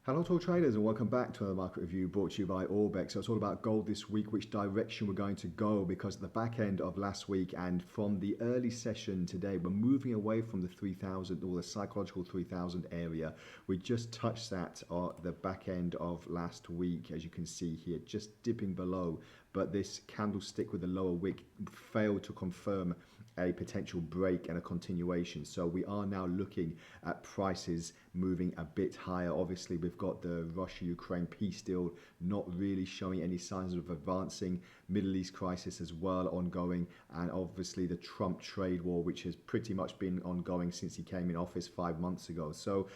Hello to all traders and welcome back to another market review brought to you by Orbex. So it's all about gold this week, which direction we're going to go, because at the back end of last week and from the early session today, we're moving away from the 3,000 or the psychological 3,000 area. We just touched that at the back end of last week, as you can see here, just dipping below. But this candlestick with the lower wick failed to confirm a potential break and a continuation. So we are now looking at prices moving a bit higher. Obviously, we've got the Russia-Ukraine peace deal not really showing any signs of advancing. Middle East crisis as well ongoing, and obviously the Trump trade war, which has pretty much been ongoing since he came in office 5 months ago. So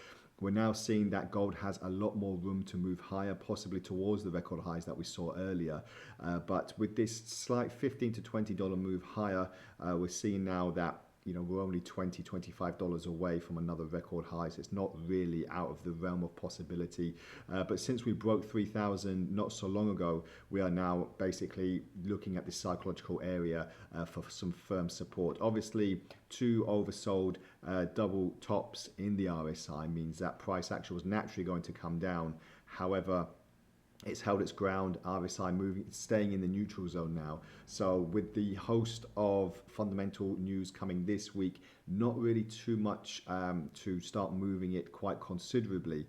we're now seeing that gold has a lot more room to move higher, possibly towards the record highs that we saw earlier. But with this slight $15 to $20 move higher, we're seeing now that we're only $20, $25 away from another record high, so it's not really out of the realm of possibility. But since we broke 3,000 not so long ago, we are now basically looking at this psychological area for some firm support. Obviously, two oversold double tops in the RSI means that price action was naturally going to come down. However, it's held its ground, RSI moving, staying in the neutral zone now. So with the host of fundamental news coming this week, not really too much to start moving it quite considerably.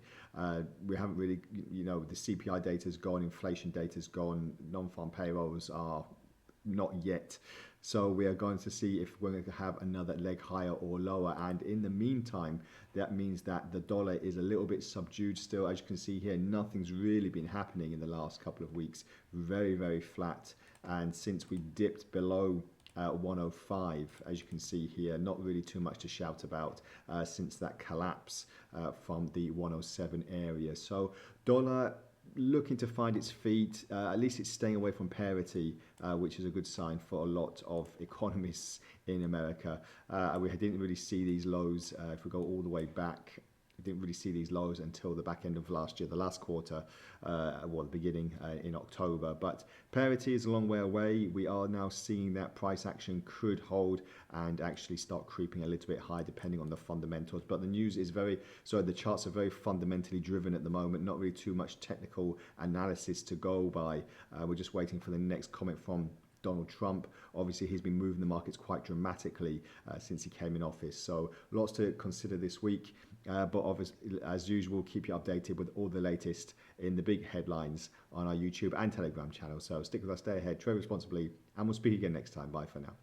We haven't really, the CPI data's gone, inflation data's gone, non-farm payrolls are not yet. So we are going to see if we're going to have another leg higher or lower. And in the meantime, that means that the dollar is a little bit subdued still. As you can see here, nothing's really been happening in the last couple of weeks. Very, very flat. And since we dipped below 105, as you can see here, not really too much to shout about since that collapse from the 107 area. So dollar looking to find its feet. At least it's staying away from parity, which is a good sign for a lot of economists in America. We didn't really see these lows if we go all the way back. We didn't really see these lows until the back end of last year, the last quarter, the beginning in October. But parity is a long way away. We are now seeing that price action could hold and actually start creeping a little bit high depending on the fundamentals. But the news is the charts are very fundamentally driven at the moment, not really too much technical analysis to go by. We're just waiting for the next comment from Donald Trump. Obviously, he's been moving the markets quite dramatically since he came in office. So lots to consider this week. But obviously, as usual, keep you updated with all the latest in the big headlines on our YouTube and Telegram channel. So stick with us, stay ahead, trade responsibly, and we'll speak again next time. Bye for now.